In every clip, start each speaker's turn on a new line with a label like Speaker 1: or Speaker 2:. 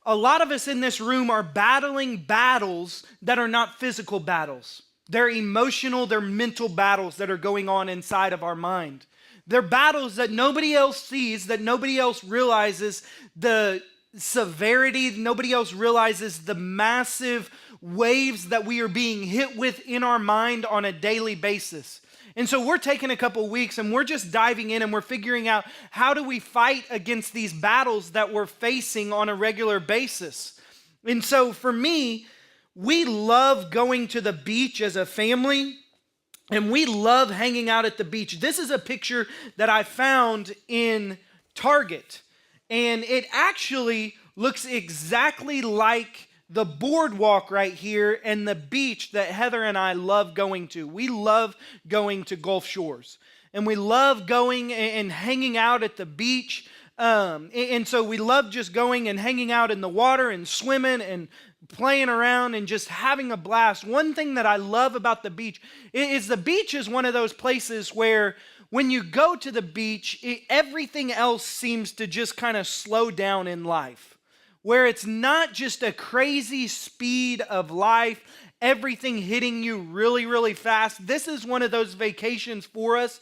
Speaker 1: a lot of us in this room are battling battles that are not physical battles. They're emotional, they're mental battles that are going on inside of our mind. They're battles that nobody else sees, that nobody else realizes the severity, nobody else realizes the massive waves that we are being hit with in our mind on a daily basis. And so we're taking a couple weeks and we're just diving in and we're figuring out how do we fight against these battles that we're facing on a regular basis. And so for me, we love going to the beach as a family. And we love hanging out at the beach. This is a picture that I found in Target. And it actually looks exactly like the boardwalk right here and the beach that Heather and I love going to. We love going to Gulf Shores. And we love going and hanging out at the beach. And so we love just going and hanging out in the water and swimming and playing around and just having a blast. One thing that I love about the beach is the beach is one of those places where when you go to the beach, everything else seems to just kind of slow down in life. Where it's not just a crazy speed of life, everything hitting you really, really fast. This is one of those vacations for us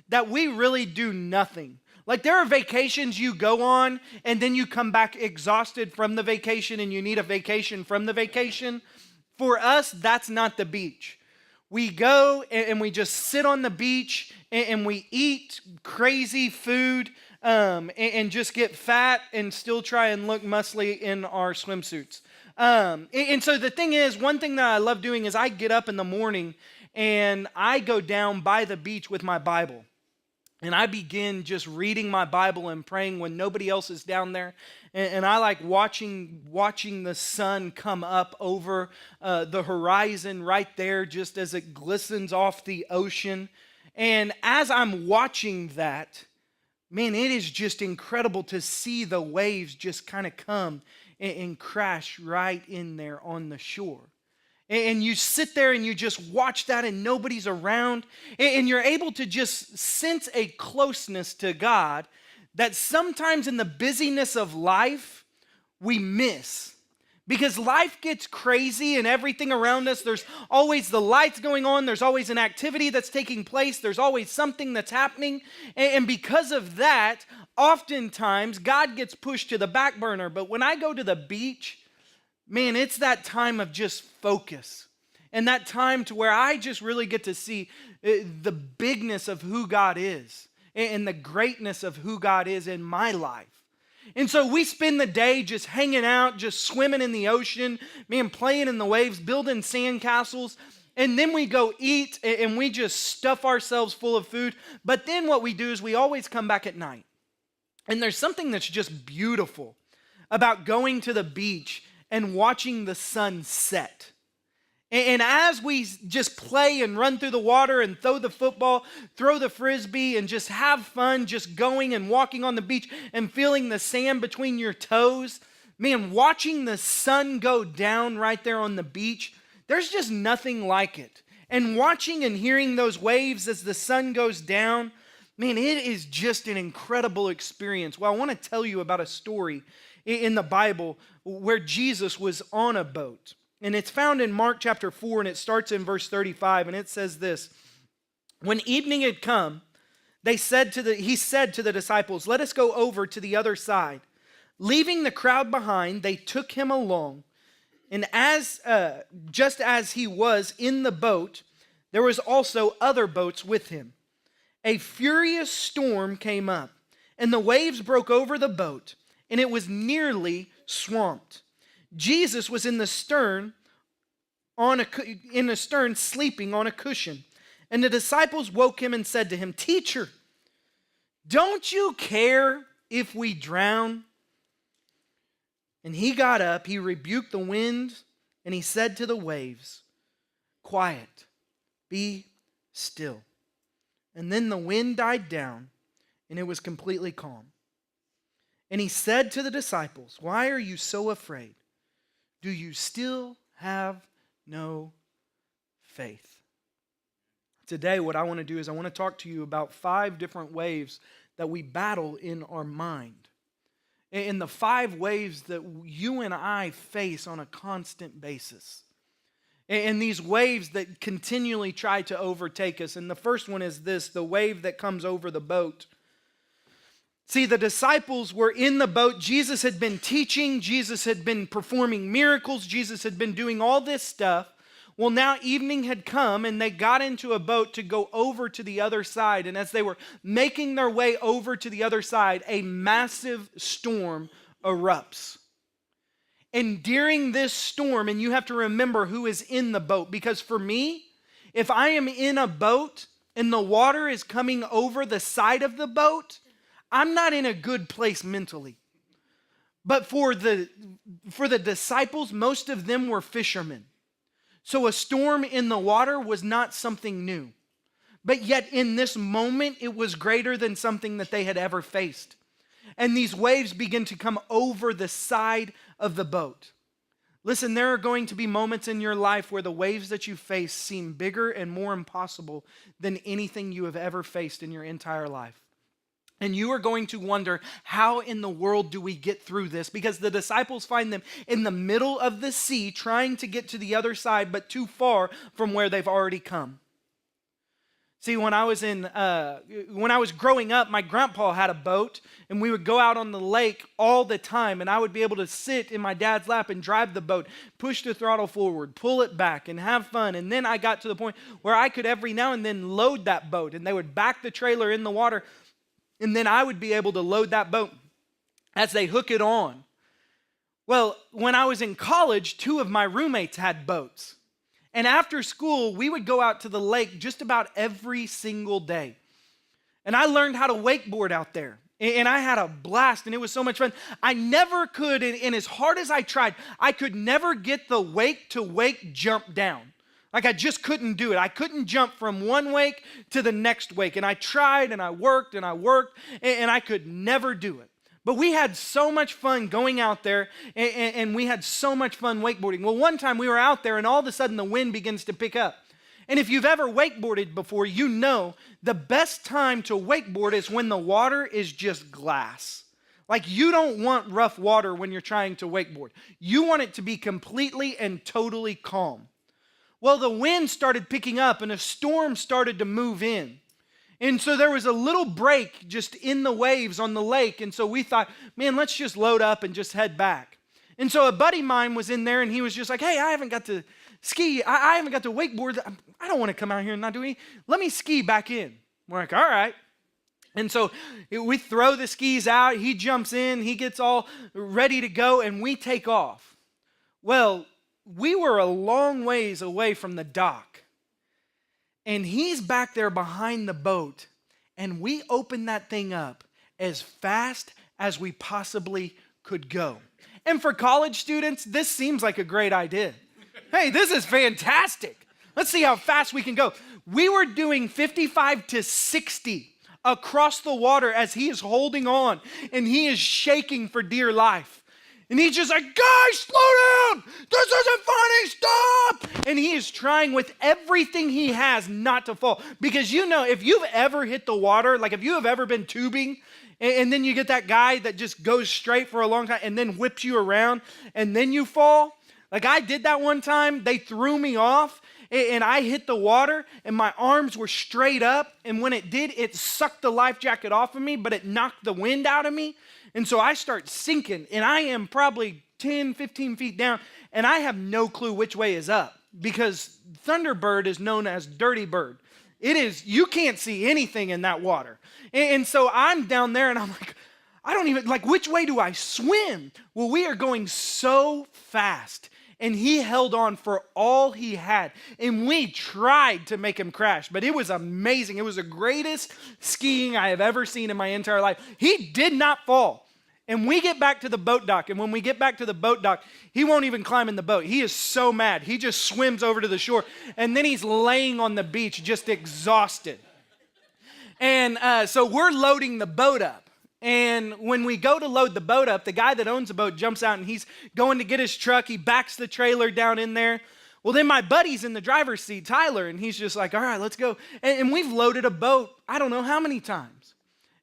Speaker 1: that we really do nothing. Like there are vacations you go on and then you come back exhausted from the vacation and you need a vacation from the vacation. For us, that's not the beach. We go and we just sit on the beach and we eat crazy food and just get fat and still try and look muscly in our swimsuits. And so the thing is, one thing that I love doing is I get up in the morning and I go down by the beach with my Bible. And I begin just reading my Bible and praying when nobody else is down there. And I like watching the sun come up over the horizon right there just as it glistens off the ocean. And as I'm watching that, man, it is just incredible to see the waves just kind of come and crash right in there on the shore. And you sit there and you just watch that and nobody's around. And you're able to just sense a closeness to God that sometimes in the busyness of life, we miss. Because life gets crazy and everything around us, there's always the lights going on, there's always an activity that's taking place, there's always something that's happening. And because of that, oftentimes God gets pushed to the back burner. But when I go to the beach, man, it's that time of just focus and that time to where I just really get to see the bigness of who God is and the greatness of who God is in my life. And so we spend the day just hanging out, just swimming in the ocean, man, playing in the waves, building sandcastles. And then we go eat and we just stuff ourselves full of food. But then what we do is we always come back at night. And there's something that's just beautiful about going to the beach and watching the sun set. And as we just play and run through the water and throw the football, throw the frisbee and just have fun, just going and walking on the beach and feeling the sand between your toes, man, watching the sun go down right there on the beach, there's just nothing like it. And watching and hearing those waves as the sun goes down, man, it is just an incredible experience. Well, I want to tell you about a story in the Bible where Jesus was on a boat. And it's found in Mark chapter 4, and it starts in verse 35, and it says this: when evening had come, he said to the disciples, "Let us go over to the other side." Leaving the crowd behind, they took him along. And just as he was in the boat, there was also other boats with him. A furious storm came up, and the waves broke over the boat, and it was nearly swamped. Jesus was in the stern, sleeping on a cushion. And the disciples woke him and said to him, "Teacher, don't you care if we drown?" And he got up, he rebuked the wind, and he said to the waves, "Quiet, be still." And then the wind died down, and it was completely calm. And he said to the disciples, "Why are you so afraid? Do you still have no faith?" Today, what I want to do is I want to talk to you about 5 different waves that we battle in our mind. in the 5 waves that you and I face on a constant basis. And these waves that continually try to overtake us. And the first one is this, the wave that comes over the boat. See, the disciples were in the boat. Jesus had been teaching. Jesus had been performing miracles. Jesus had been doing all this stuff. Well, now evening had come and they got into a boat to go over to the other side. And as they were making their way over to the other side, a massive storm erupts. And during this storm, and you have to remember who is in the boat, because for me, if I am in a boat and the water is coming over the side of the boat, I'm not in a good place mentally. But for the disciples, most of them were fishermen. So a storm in the water was not something new. But yet in this moment, it was greater than something that they had ever faced. And these waves begin to come over the side of the boat. Listen, there are going to be moments in your life where the waves that you face seem bigger and more impossible than anything you have ever faced in your entire life. And you are going to wonder, how in the world do we get through this? Because the disciples find them in the middle of the sea trying to get to the other side, but too far from where they've already come. See, when I was growing up, my grandpa had a boat, and we would go out on the lake all the time, and I would be able to sit in my dad's lap and drive the boat, push the throttle forward, pull it back, and have fun. And then I got to the point where I could every now and then load that boat, and they would back the trailer in the water, and then I would be able to load that boat as they hook it on. Well, when I was in college, 2 of my roommates had boats. And after school, we would go out to the lake just about every single day. And I learned how to wakeboard out there. And I had a blast, and it was so much fun. I never could, and as hard as I tried, I could never get the wake-to-wake jump down. Like, I just couldn't do it. I couldn't jump from one wake to the next wake. And I tried, and I worked, and I could never do it. But we had so much fun going out there, and we had so much fun wakeboarding. Well, one time we were out there, and all of a sudden the wind begins to pick up. And if you've ever wakeboarded before, you know the best time to wakeboard is when the water is just glass. Like, you don't want rough water when you're trying to wakeboard. You want it to be completely and totally calm. Well, the wind started picking up, and a storm started to move in. And so there was a little break just in the waves on the lake. And so we thought, man, let's just load up and just head back. And so a buddy of mine was in there, and he was just like, hey, I haven't got to ski. I haven't got to wakeboard. I don't want to come out here and not do anything. Let me ski back in. We're like, all right. And so we throw the skis out. He jumps in. He gets all ready to go, and we take off. Well, we were a long ways away from the dock. And he's back there behind the boat, and we opened that thing up as fast as we possibly could go. And for college students, this seems like a great idea. Hey, this is fantastic. Let's see how fast we can go. We were doing 55 to 60 across the water as he is holding on, and he is shaking for dear life. And he's just like, guys, slow down. This isn't funny. Stop. And he is trying with everything he has not to fall. Because you know, if you've ever hit the water, like if you have ever been tubing, and then you get that guy that just goes straight for a long time and then whips you around, and then you fall. Like, I did that one time. They threw me off, and I hit the water, and my arms were straight up. And when it did, it sucked the life jacket off of me, but it knocked the wind out of me. And so I start sinking, and I am probably 10, 15 feet down, and I have no clue which way is up, because Thunderbird is known as Dirty Bird. It is, you can't see anything in that water. And so I'm down there, and I'm like, I don't even, like, which way do I swim? Well, we are going so fast, and he held on for all he had, and we tried to make him crash, but it was amazing. It was the greatest skiing I have ever seen in my entire life. He did not fall. And we get back to the boat dock, and when we get back to the boat dock, he won't even climb in the boat. He is so mad. He just swims over to the shore, and then he's laying on the beach just exhausted. And so we're loading the boat up. And when we go to load the boat up, the guy that owns the boat jumps out, and he's going to get his truck. He backs the trailer down in there. Well, then my buddy's in the driver's seat, Tyler, and he's just like, all right, let's go. And we've loaded a boat, I don't know how many times.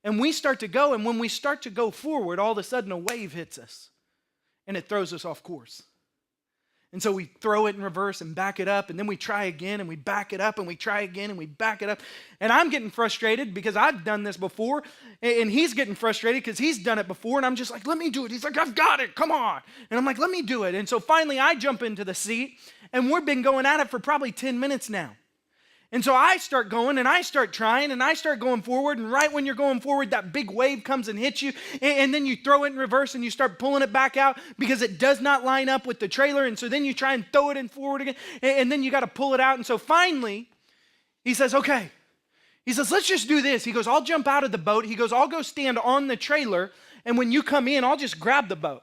Speaker 1: And we start to go, and when we start to go forward, all of a sudden a wave hits us, and it throws us off course. And so we throw it in reverse and back it up, and then we try again, and we back it up, and we try again, and we back it up. And I'm getting frustrated because I've done this before, and he's getting frustrated because he's done it before, and I'm just like, let me do it. He's like, I've got it, come on. And I'm like, let me do it. And so finally I jump into the seat, and we've been going at it for probably 10 minutes now. And so I start going, and I start trying, and I start going forward, and right when you're going forward, that big wave comes and hits you, and then you throw it in reverse, and you start pulling it back out because it does not line up with the trailer, and so then you try and throw it in forward again, and then you got to pull it out. And so finally, he says, okay. He says, let's just do this. He goes, I'll jump out of the boat. He goes, I'll go stand on the trailer, and when you come in, I'll just grab the boat.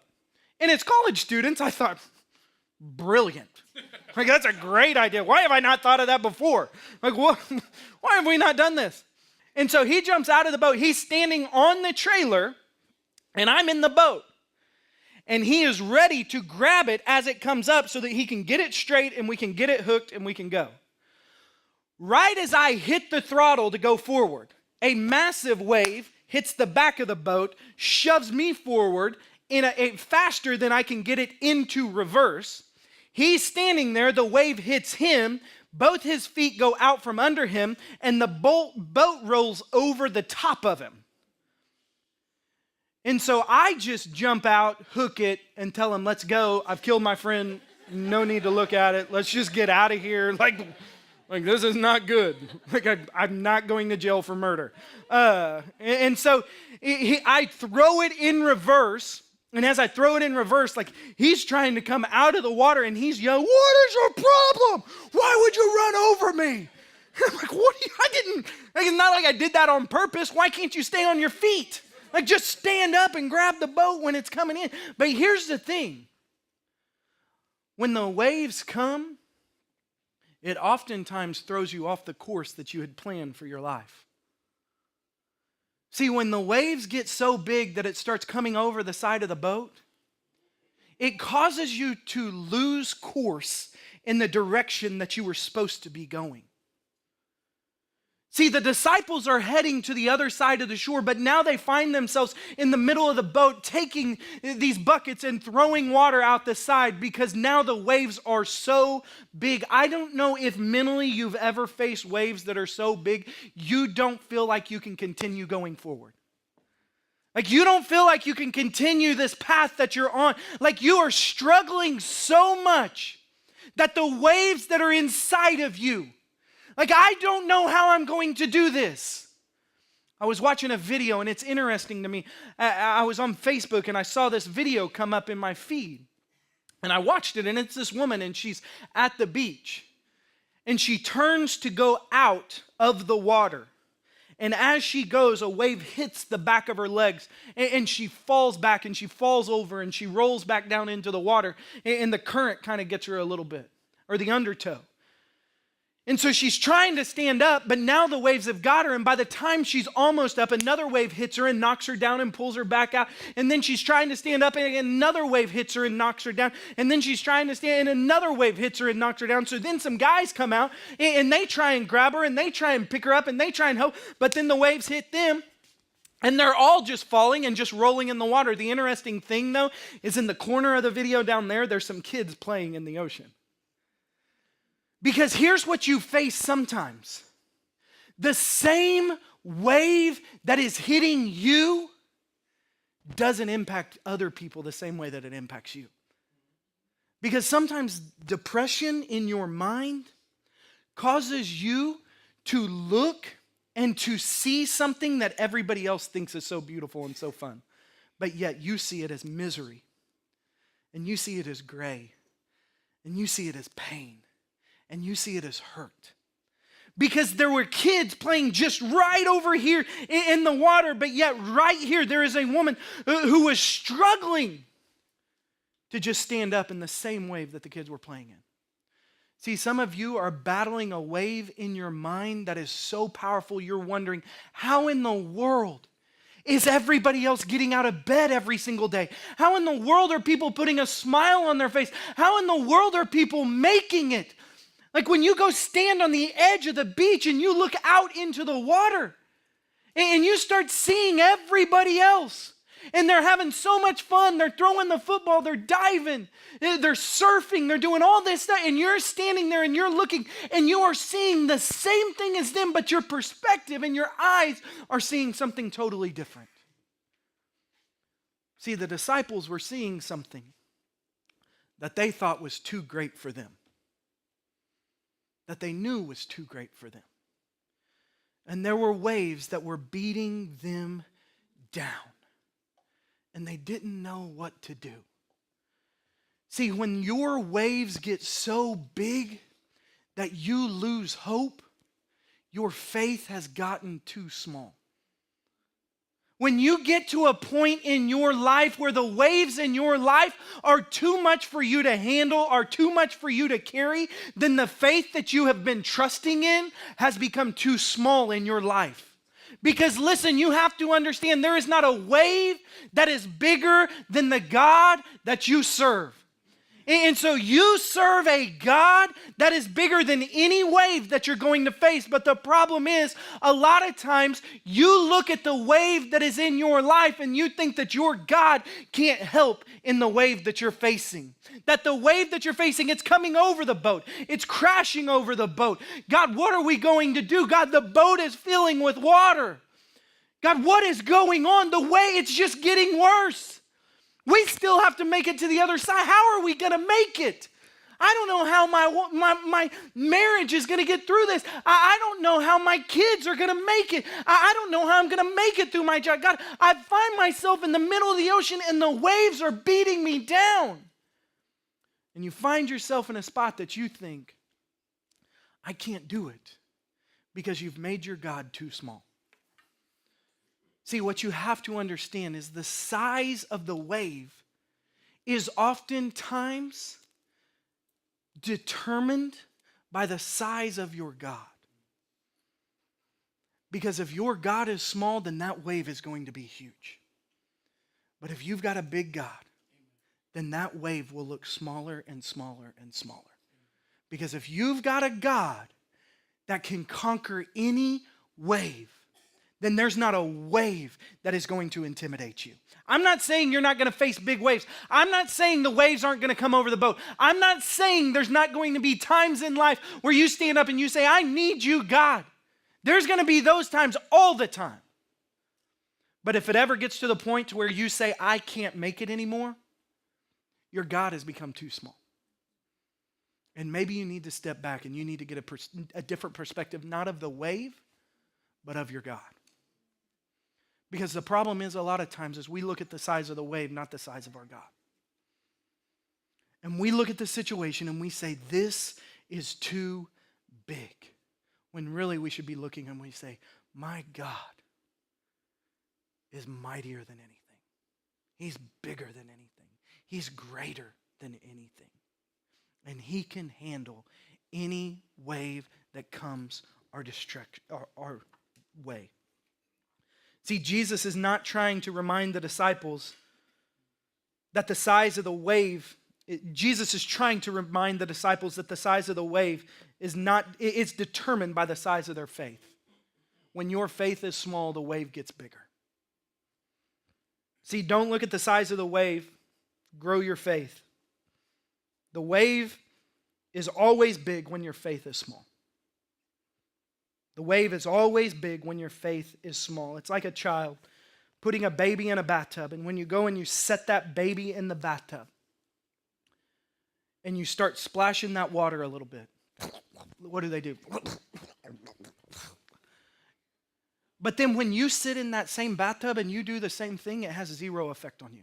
Speaker 1: And it's college students. I thought, brilliant. Like, that's a great idea. Why have I not thought of that before? Like, what? Why have we not done this? And so he jumps out of the boat. He's standing on the trailer, and I'm in the boat. And he is ready to grab it as it comes up so that he can get it straight, and we can get it hooked, and we can go. Right as I hit the throttle to go forward, a massive wave hits the back of the boat, shoves me forward faster than I can get it into reverse. He's standing there, the wave hits him, both his feet go out from under him, and the boat rolls over the top of him. And so I just jump out, hook it, and tell him, let's go. I've killed my friend. No need to look at it. Let's just get out of here. Like this is not good. Like I'm not going to jail for murder. And so I throw it in reverse. And as I throw it in reverse, like he's trying to come out of the water, and he's yelling, what is your problem? Why would you run over me? I'm like, it's not like I did that on purpose. Why can't you stay on your feet? Like just stand up and grab the boat when it's coming in. But here's the thing. When the waves come, it oftentimes throws you off the course that you had planned for your life. See, when the waves get so big that it starts coming over the side of the boat, it causes you to lose course in the direction that you were supposed to be going. See, the disciples are heading to the other side of the shore, but now they find themselves in the middle of the boat taking these buckets and throwing water out the side because now the waves are so big. I don't know if mentally you've ever faced waves that are so big you don't feel like you can continue going forward. Like you don't feel like you can continue this path that you're on. Like you are struggling so much that the waves that are inside of you, like, I don't know how I'm going to do this. I was watching a video, and it's interesting to me. I was on Facebook, and I saw this video come up in my feed. And I watched it, and it's this woman, and she's at the beach. And she turns to go out of the water. And as she goes, a wave hits the back of her legs, and she falls back, and she falls over, and she rolls back down into the water. And the current kind of gets her a little bit, or the undertow. And so she's trying to stand up, but now the waves have got her, and by the time she's almost up, another wave hits her and knocks her down and pulls her back out. And then she's trying to stand up, and another wave hits her and knocks her down. And then she's trying to stand, and another wave hits her and knocks her down. So then some guys come out, and they try and grab her, and they try and pick her up, and they try and help, but then the waves hit them. And they're all just falling and just rolling in the water. The interesting thing, though, is in the corner of the video down there, there's some kids playing in the ocean. Because here's what you face sometimes. The same wave that is hitting you doesn't impact other people the same way that it impacts you. Because sometimes depression in your mind causes you to look and to see something that everybody else thinks is so beautiful and so fun. But yet you see it as misery. And you see it as gray. And you see it as pain. And you see it as hurt. Because there were kids playing just right over here in the water, but yet right here there is a woman who was struggling to just stand up in the same wave that the kids were playing in. See, some of you are battling a wave in your mind that is so powerful you're wondering, how in the world is everybody else getting out of bed every single day? How in the world are people putting a smile on their face? How in the world are people making it? Like when you go stand on the edge of the beach and you look out into the water And you start seeing everybody else. And they're having so much fun. They're throwing the football. They're diving. They're surfing. They're doing all this stuff. And you're standing there and you're looking and you are seeing the same thing as them, but your perspective and your eyes are seeing something totally different. See, the disciples were seeing something that they thought was too great for them, that they knew was too great for them. And there were waves that were beating them down. And they didn't know what to do. See, when your waves get so big that you lose hope, your faith has gotten too small. When you get to a point in your life where the waves in your life are too much for you to handle, are too much for you to carry, then the faith that you have been trusting in has become too small in your life. Because listen, you have to understand there is not a wave that is bigger than the God that you serve. And so you serve a God that is bigger than any wave that you're going to face. But the problem is, a lot of times you look at the wave that is in your life and you think that your God can't help in the wave that you're facing. That the wave that you're facing, it's coming over the boat. It's crashing over the boat. God, what are we going to do? God, the boat is filling with water. God, what is going on? The way, it's just getting worse. We still have to make it to the other side. How are we going to make it? I don't know how my marriage is going to get through this. I don't know how my kids are going to make it. I don't know how I'm going to make it through my job. God, I find myself in the middle of the ocean and the waves are beating me down. And you find yourself in a spot that you think, I can't do it, because you've made your God too small. See, what you have to understand is the size of the wave is oftentimes determined by the size of your God. Because if your God is small, then that wave is going to be huge. But if you've got a big God, then that wave will look smaller and smaller and smaller. Because if you've got a God that can conquer any wave, then there's not a wave that is going to intimidate you. I'm not saying you're not going to face big waves. I'm not saying the waves aren't going to come over the boat. I'm not saying there's not going to be times in life where you stand up and you say, I need you, God. There's going to be those times all the time. But if it ever gets to the point to where you say, I can't make it anymore, your God has become too small. And maybe you need to step back and you need to get a different perspective, not of the wave, but of your God. Because the problem is, a lot of times, is we look at the size of the wave, not the size of our God. And we look at the situation and we say, this is too big. When really we should be looking and we say, my God is mightier than anything. He's bigger than anything. He's greater than anything. And he can handle any wave that comes our way. See, Jesus is not trying to remind the disciples that the size of the wave, Jesus is trying to remind the disciples that the size of the wave is not, it's determined by the size of their faith. When your faith is small, the wave gets bigger. See, don't look at the size of the wave, grow your faith. The wave is always big when your faith is small. The wave is always big when your faith is small. It's like a child putting a baby in a bathtub, and when you go and you set that baby in the bathtub, and you start splashing that water a little bit, what do? But then when you sit in that same bathtub and you do the same thing, it has zero effect on you.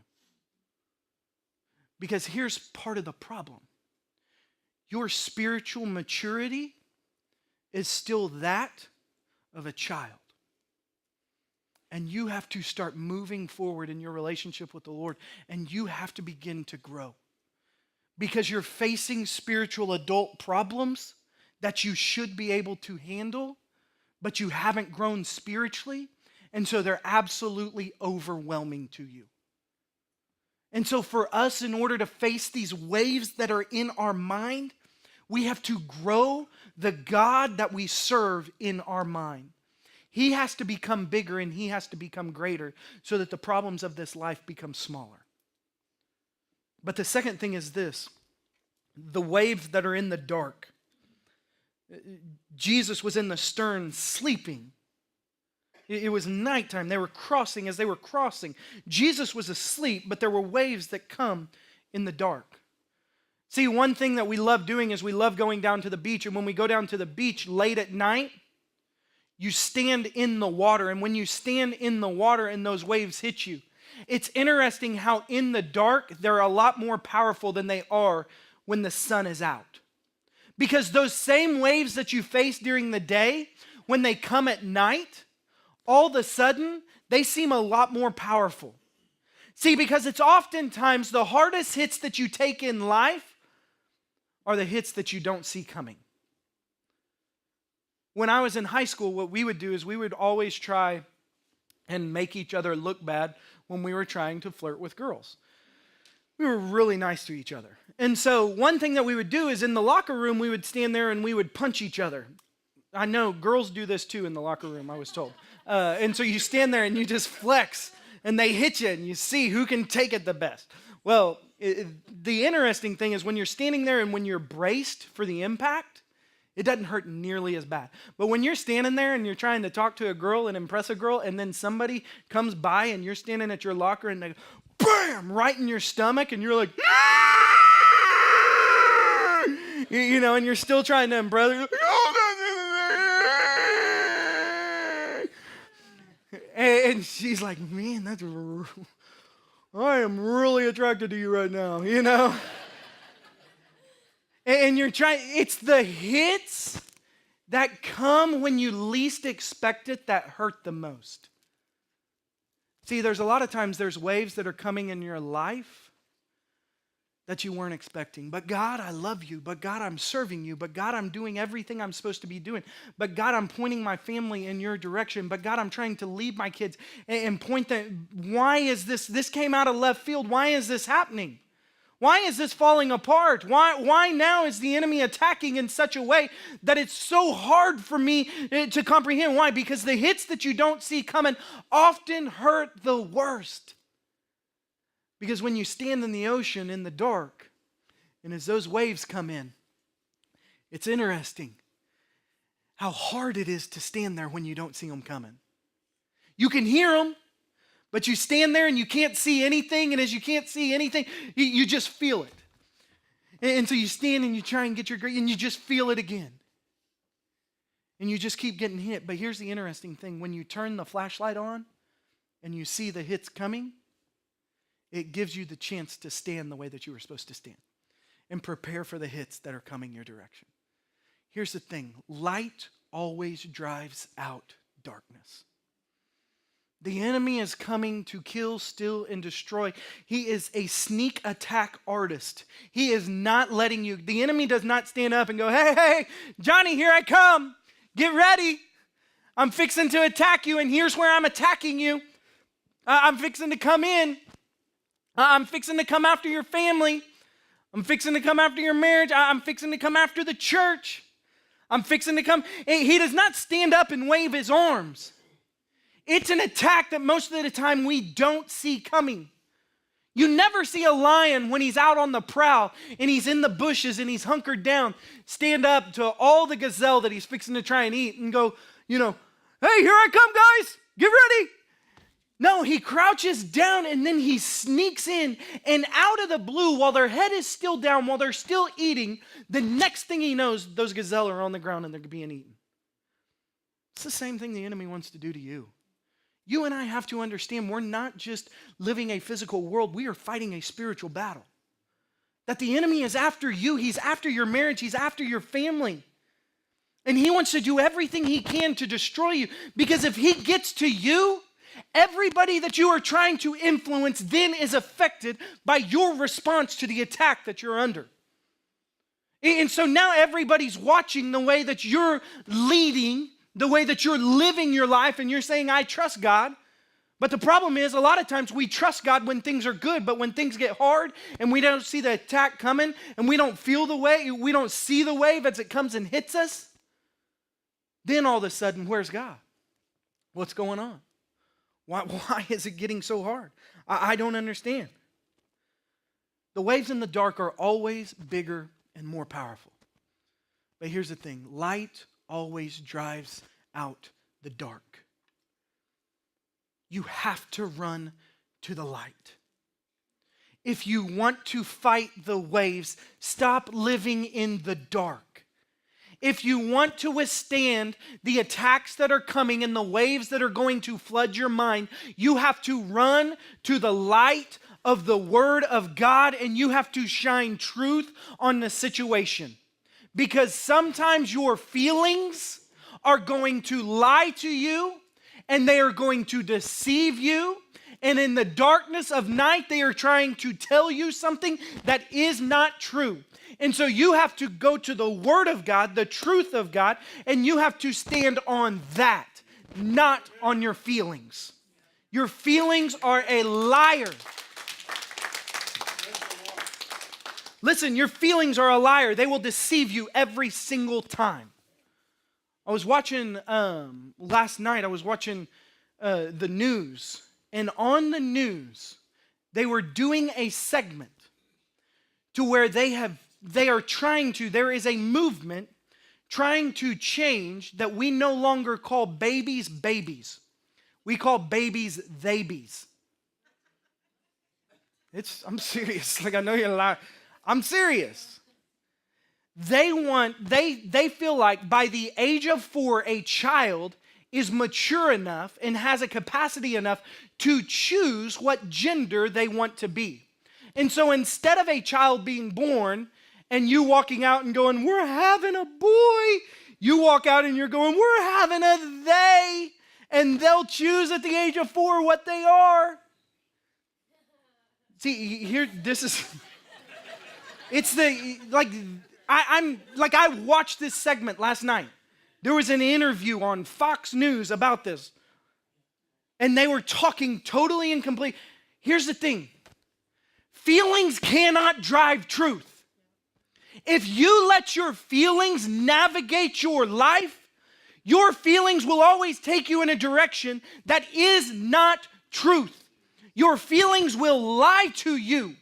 Speaker 1: Because here's part of the problem. Your spiritual maturity is still that of a child. And you have to start moving forward in your relationship with the Lord, and you have to begin to grow. Because you're facing spiritual adult problems that you should be able to handle, but you haven't grown spiritually, and so they're absolutely overwhelming to you. And so for us, in order to face these waves that are in our mind, we have to grow the God that we serve in our mind. He has to become bigger and he has to become greater so that the problems of this life become smaller. But the second thing is this: the waves that are in the dark. Jesus was in the stern sleeping. It was nighttime. They were crossing. As they were crossing, Jesus was asleep, but there were waves that come in the dark. See, one thing that we love doing is we love going down to the beach. And when we go down to the beach late at night, you stand in the water. And when you stand in the water and those waves hit you, it's interesting how in the dark, they're a lot more powerful than they are when the sun is out. Because those same waves that you face during the day, when they come at night, all of a sudden, they seem a lot more powerful. See, because it's oftentimes the hardest hits that you take in life are the hits that you don't see coming. When I was in high school, what we would do is we would always try and make each other look bad when we were trying to flirt with girls. We were really nice to each other. And so one thing that we would do is in the locker room, we would stand there and we would punch each other. I know girls do this too in the locker room, I was told. And so you stand there and you just flex and they hit you and you see who can take it the best. Well, the interesting thing is when you're standing there and when you're braced for the impact, it doesn't hurt nearly as bad. But when you're standing there and you're trying to talk to a girl and impress a girl, and then somebody comes by and you're standing at your locker and they go, bam, right in your stomach, and you're like, you know, and you're still trying to impress her. And she's like, man, I am really attracted to you right now, you know? And you're trying, it's the hits that come when you least expect it that hurt the most. See, there's a lot of times there's waves that are coming in your life that you weren't expecting. But God, I love you. But God, I'm serving you. But God, I'm doing everything I'm supposed to be doing. But God, I'm pointing my family in your direction. But God, I'm trying to lead my kids and point them. Why is this came out of left field. Why is this happening? Why is this falling apart? Why now is the enemy attacking in such a way that it's so hard for me to comprehend? Why? Because the hits that you don't see coming often hurt the worst. Because when you stand in the ocean in the dark, and as those waves come in, it's interesting how hard it is to stand there when you don't see them coming. You can hear them, but you stand there and you can't see anything, and as you can't see anything, you just feel it. And so you stand and you try and get your grip, and you just feel it again. And you just keep getting hit. But here's the interesting thing. When you turn the flashlight on and you see the hits coming, it gives you the chance to stand the way that you were supposed to stand and prepare for the hits that are coming your direction. Here's the thing. Light always drives out darkness. The enemy is coming to kill, steal, and destroy. He is a sneak attack artist. He is not letting you. The enemy does not stand up and go, hey, Johnny, here I come. Get ready. I'm fixing to attack you, and here's where I'm attacking you. I'm fixing to come in. I'm fixing to come after your family. I'm fixing to come after your marriage. I'm fixing to come after the church. I'm fixing to come. He does not stand up and wave his arms. It's an attack that most of the time we don't see coming. You never see a lion when he's out on the prowl and he's in the bushes and he's hunkered down, stand up to all the gazelle that he's fixing to try and eat and go, hey, here I come, guys. Get ready. No, he crouches down and then he sneaks in, and out of the blue, while their head is still down, while they're still eating, the next thing he knows, those gazelle are on the ground and they're being eaten. It's the same thing the enemy wants to do to you. You and I have to understand we're not just living a physical world, we are fighting a spiritual battle. That the enemy is after you, he's after your marriage, he's after your family. And he wants to do everything he can to destroy you, because if he gets to you, everybody that you are trying to influence then is affected by your response to the attack that you're under. And so now everybody's watching the way that you're leading, the way that you're living your life, and you're saying, I trust God. But the problem is, a lot of times we trust God when things are good, but when things get hard and we don't see the attack coming and we don't feel the wave, we don't see the wave as it comes and hits us, then all of a sudden, where's God? What's going on? Why is it getting so hard? I don't understand. The waves in the dark are always bigger and more powerful. But here's the thing, light always drives out the dark. You have to run to the light. If you want to fight the waves, stop living in the dark. If you want to withstand the attacks that are coming and the waves that are going to flood your mind, you have to run to the light of the Word of God, and you have to shine truth on the situation. Because sometimes your feelings are going to lie to you, and they are going to deceive you. And in the darkness of night, they are trying to tell you something that is not true. And so you have to go to the Word of God, the truth of God, and you have to stand on that, not on your feelings. Your feelings are a liar. Listen, your feelings are a liar. They will deceive you every single time. I was watching, last night, I was watching the news. And on the news, they were doing a segment to where there is a movement trying to change that we no longer call babies babies. We call babies theybies. I'm serious. Like, I know you're lying. I'm serious. They feel like by the age of 4, a child is mature enough and has a capacity enough to choose what gender they want to be. And so instead of a child being born and you walking out and going, we're having a boy, you walk out and you're going, we're having a they, and they'll choose at the age of 4 what they are. See, here, this is, it's the, like, I watched this segment last night. There was an interview on Fox News about this. And they were talking totally incomplete. Here's the thing. Feelings cannot drive truth. If you let your feelings navigate your life, your feelings will always take you in a direction that is not truth. Your feelings will lie to you.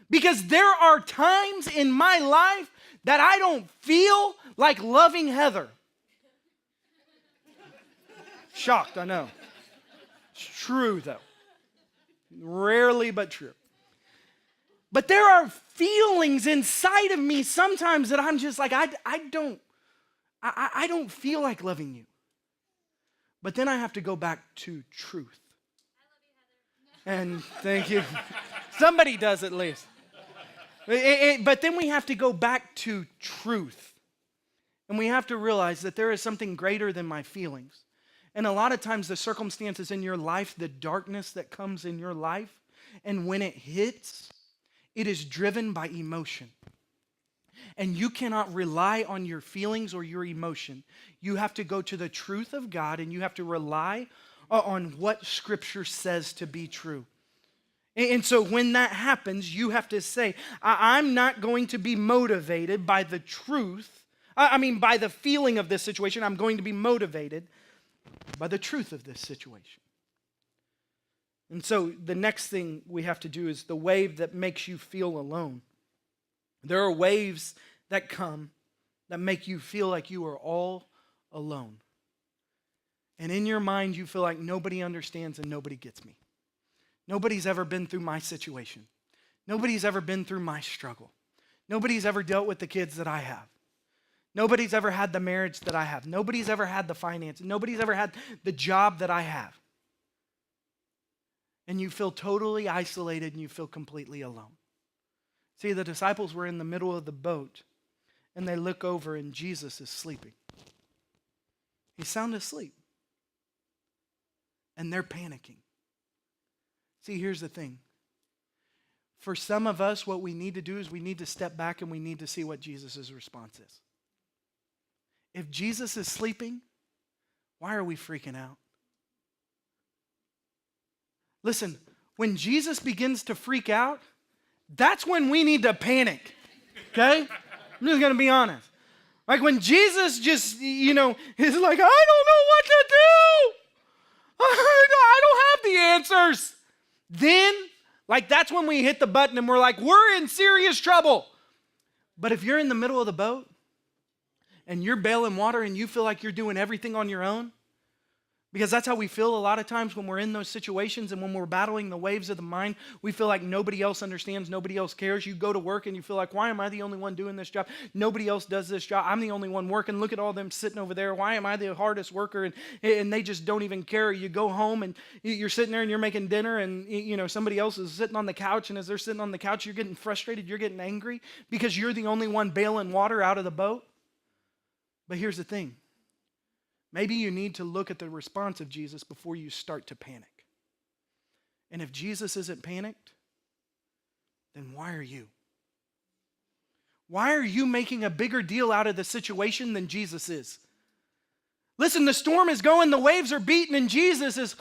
Speaker 1: Because there are times in my life that I don't feel like loving Heather. Shocked, I know. It's true, though. Rarely, but true. But there are feelings inside of me sometimes that I'm just like, I don't feel like loving you. But then I have to go back to truth. I love you, Heather. And thank you. Somebody does at least. But then we have to go back to truth. And we have to realize that there is something greater than my feelings. And a lot of times the circumstances in your life, the darkness that comes in your life, and when it hits, it is driven by emotion. And you cannot rely on your feelings or your emotion. You have to go to the truth of God, and you have to rely on what Scripture says to be true. And so when that happens, you have to say, I'm not going to be motivated by the truth. By the feeling of this situation. I'm going to be motivated by the truth of this situation. And so the next thing we have to do is the wave that makes you feel alone. There are waves that come that make you feel like you are all alone. And in your mind, you feel like nobody understands and nobody gets me. Nobody's ever been through my situation. Nobody's ever been through my struggle. Nobody's ever dealt with the kids that I have. Nobody's ever had the marriage that I have. Nobody's ever had the finance. Nobody's ever had the job that I have. And you feel totally isolated and you feel completely alone. See, the disciples were in the middle of the boat and they look over and Jesus is sleeping. He's sound asleep. And they're panicking. See, here's the thing. For some of us, what we need to do is we need to step back and we need to see what Jesus' response is. If Jesus is sleeping, why are we freaking out? Listen, when Jesus begins to freak out, that's when we need to panic, okay? I'm just going to be honest. Like when Jesus just, is like, I don't know what to do. I don't have the answers. Then, like, that's when we hit the button and we're like, we're in serious trouble. But if you're in the middle of the boat and you're bailing water and you feel like you're doing everything on your own, because that's how we feel a lot of times when we're in those situations and when we're battling the waves of the mind. We feel like nobody else understands, nobody else cares. You go to work and you feel like, why am I the only one doing this job? Nobody else does this job. I'm the only one working. Look at all them sitting over there. Why am I the hardest worker? And they just don't even care. You go home and you're sitting there and you're making dinner and somebody else is sitting on the couch, and as they're sitting on the couch, you're getting frustrated, you're getting angry because you're the only one bailing water out of the boat. But here's the thing. Maybe you need to look at the response of Jesus before you start to panic. And if Jesus isn't panicked, then why are you? Why are you making a bigger deal out of the situation than Jesus is? Listen, the storm is going, the waves are beating, and Jesus is...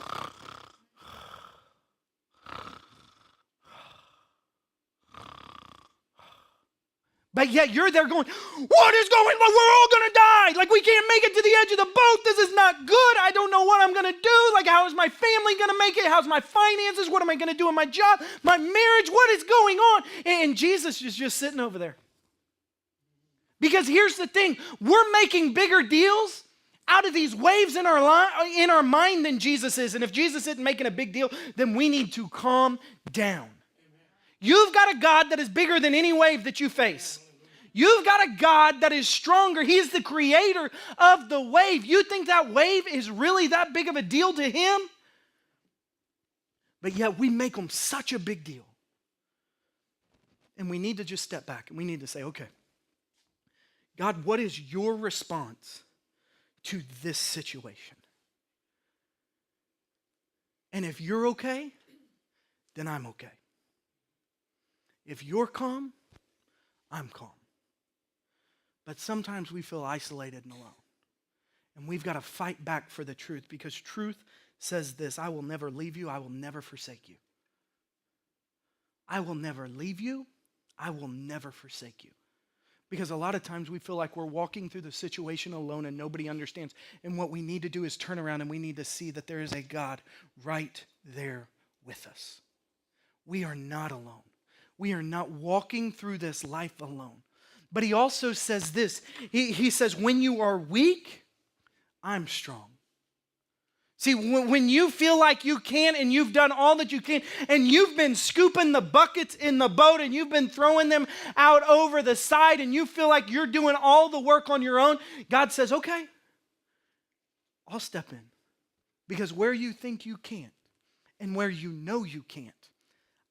Speaker 1: But yet you're there going, what is going on? We're all going to die. Like, we can't make it to the edge of the boat. This is not good. I don't know what I'm going to do. Like, how is my family going to make it? How's my finances? What am I going to do in my job? My marriage? What is going on? And Jesus is just sitting over there. Because here's the thing. We're making bigger deals out of these waves in our mind than Jesus is. And if Jesus isn't making a big deal, then we need to calm down. You've got a God that is bigger than any wave that you face. You've got a God that is stronger. He's the creator of the wave. You think that wave is really that big of a deal to him? But yet we make them such a big deal. And we need to just step back and we need to say, okay, God, what is your response to this situation? And if you're okay, then I'm okay. If you're calm, I'm calm. But sometimes we feel isolated and alone. And we've got to fight back for the truth, because truth says this: I will never leave you, I will never forsake you. I will never leave you, I will never forsake you. Because a lot of times we feel like we're walking through the situation alone and nobody understands. And what we need to do is turn around and we need to see that there is a God right there with us. We are not alone. We are not walking through this life alone. But he also says this. He says, when you are weak, I'm strong. See, when you feel like you can't and you've done all that you can and you've been scooping the buckets in the boat and you've been throwing them out over the side and you feel like you're doing all the work on your own, God says, okay, I'll step in. Because where you think you can't and where you know you can't,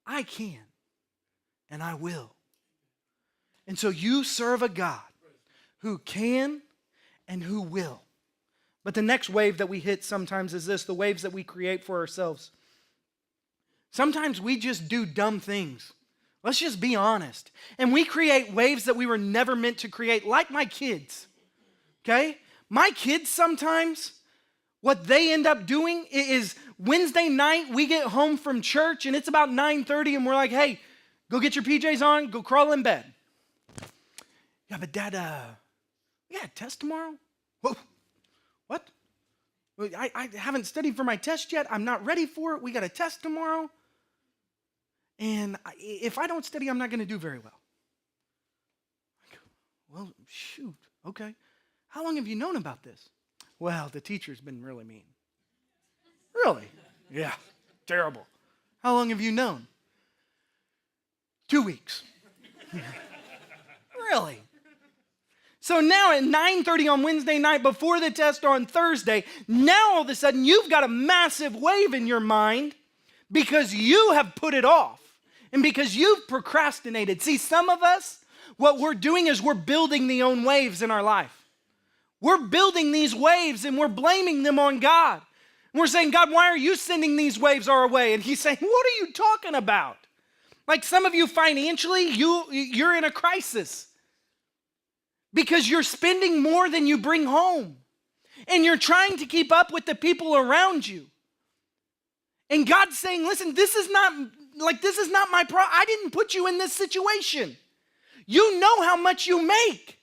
Speaker 1: I can. And I will. And so you serve a God who can and who will. But the next wave that we hit sometimes is this: the waves that we create for ourselves. Sometimes we just do dumb things. Let's just be honest. And we create waves that we were never meant to create, like my kids. Okay? My kids sometimes, what they end up doing is Wednesday night, we get home from church and it's about 9:30 and we're like, hey, go get your PJs on, go crawl in bed. Yeah, but Dad, we got a test tomorrow? Whoa, what? I haven't studied for my test yet. I'm not ready for it. We got a test tomorrow. And if I don't study, I'm not going to do very well. Well, shoot, okay. How long have you known about this? Well, the teacher's been really mean. Really? Yeah, terrible. How long have you known? 2 weeks. Really? So now at 9:30 on Wednesday night before the test on Thursday, now all of a sudden you've got a massive wave in your mind because you have put it off and because you've procrastinated. See, some of us, what we're doing is we're building the own waves in our life. We're building these waves and we're blaming them on God. And we're saying, God, why are you sending these waves our way? And he's saying, what are you talking about? Like some of you financially, you're in a crisis because you're spending more than you bring home. And you're trying to keep up with the people around you. And God's saying, listen, this is not my problem. I didn't put you in this situation. You know how much you make.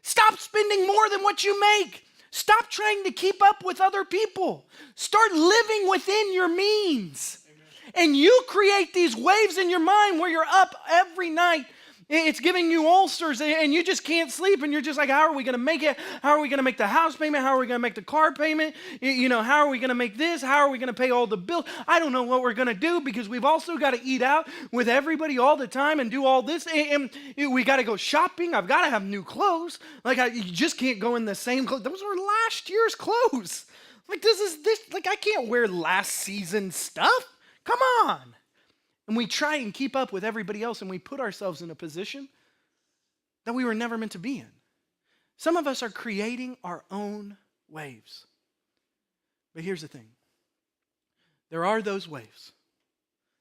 Speaker 1: Stop spending more than what you make. Stop trying to keep up with other people. Start living within your means. And you create these waves in your mind where you're up every night. It's giving you ulcers and you just can't sleep, and you're just like, how are we going to make it? How are we going to make the house payment? How are we going to make the car payment? How are we going to make this? How are we going to pay all the bills? I don't know what we're going to do, because we've also got to eat out with everybody all the time and do all this. And we got to go shopping. I've got to have new clothes. You just can't go in the same clothes. Those were last year's clothes. I can't wear last season's stuff. Come on. And we try and keep up with everybody else, and we put ourselves in a position that we were never meant to be in. Some of us are creating our own waves. But here's the thing. There are those waves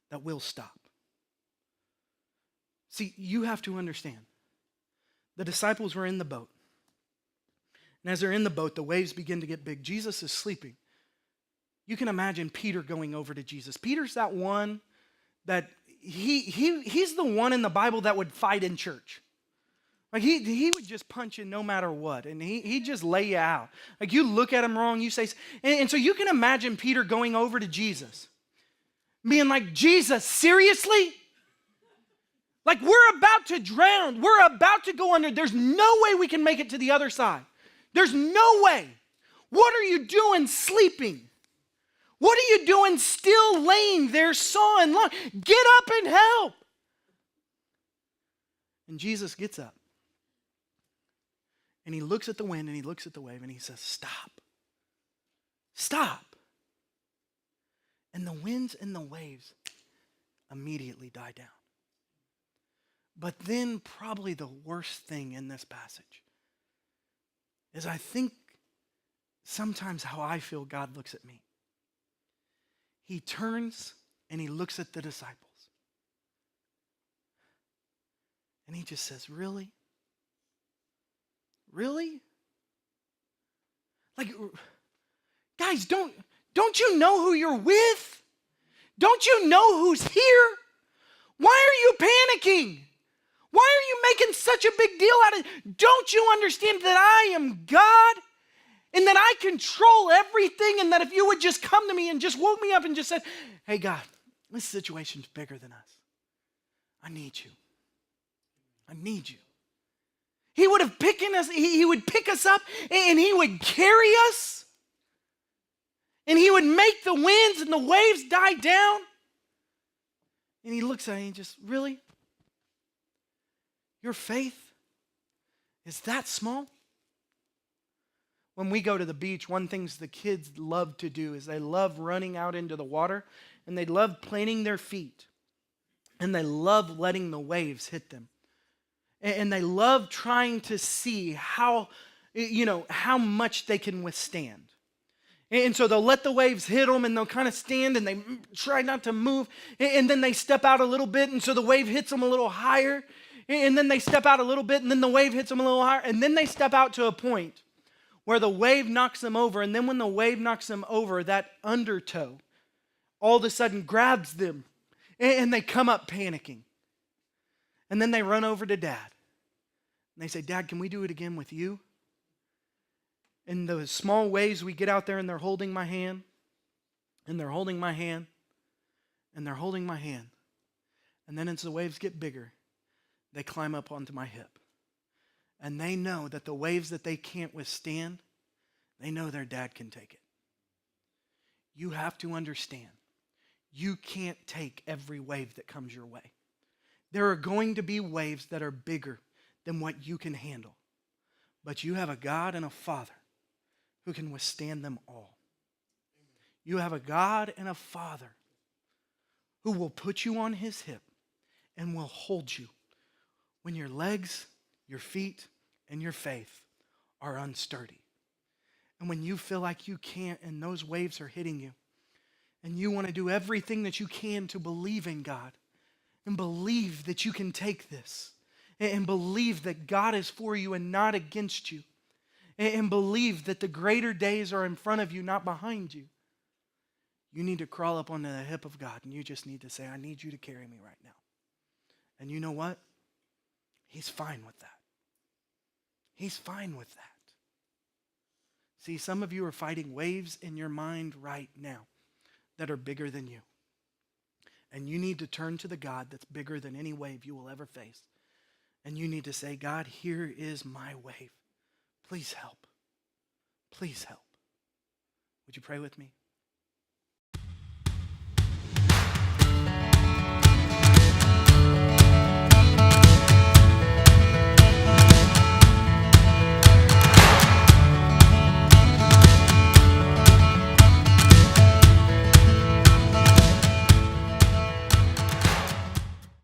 Speaker 1: that will stop. See, you have to understand. The disciples were in the boat. And as they're in the boat, the waves begin to get big. Jesus is sleeping. You can imagine Peter going over to Jesus. Peter's that one that he's the one in the Bible that would fight in church. He would just punch you no matter what, and he'd just lay you out. You look at him wrong, you say, and so you can imagine Peter going over to Jesus, being like, Jesus, seriously? We're about to drown. We're about to go under. There's no way we can make it to the other side. There's no way. What are you doing sleeping? What are you doing still laying there sawing long? Get up and help. And Jesus gets up. And he looks at the wind and he looks at the wave and he says, stop. Stop. And the winds and the waves immediately die down. But then probably the worst thing in this passage is I think sometimes how I feel God looks at me. He turns and he looks at the disciples. And he just says, really? Really? Guys, don't you know who you're with? Don't you know who's here? Why are you panicking? Why are you making such a big deal out of it? Don't you understand that I am God? And that I control everything, and that if you would just come to me and just woke me up and just said, hey God, this situation's bigger than us. I need you. I need you. He would have picked us, he would pick us up and he would carry us. And he would make the winds and the waves die down. And he looks at me and just, really? Your faith is that small? When we go to the beach, one thing the kids love to do is they love running out into the water, and they love planting their feet, and they love letting the waves hit them. And they love trying to see how much they can withstand. And so they'll let the waves hit them, and they'll kind of stand, and they try not to move, and then they step out a little bit, and so the wave hits them a little higher, and then they step out a little bit, and then the wave hits them a little higher, and then they step out to a point where the wave knocks them over, and then when the wave knocks them over, that undertow all of a sudden grabs them, and they come up panicking. And then they run over to Dad. And they say, Dad, can we do it again with you? In those small waves, we get out there and they're holding my hand, and they're holding my hand, and they're holding my hand. And then as the waves get bigger, they climb up onto my hip. And they know that the waves that they can't withstand, they know their dad can take it. You have to understand, you can't take every wave that comes your way. There are going to be waves that are bigger than what you can handle. But you have a God and a Father who can withstand them all. You have a God and a Father who will put you on his hip and will hold you when your legs, your feet, and your faith are unsturdy. And when you feel like you can't and those waves are hitting you, and you want to do everything that you can to believe in God and believe that you can take this and believe that God is for you and not against you and believe that the greater days are in front of you, not behind you, you need to crawl up onto the hip of God and you just need to say, I need you to carry me right now. And you know what? He's fine with that. He's fine with that. See, some of you are fighting waves in your mind right now that are bigger than you. And you need to turn to the God that's bigger than any wave you will ever face. And you need to say, God, here is my wave. Please help. Please help. Would you pray with me?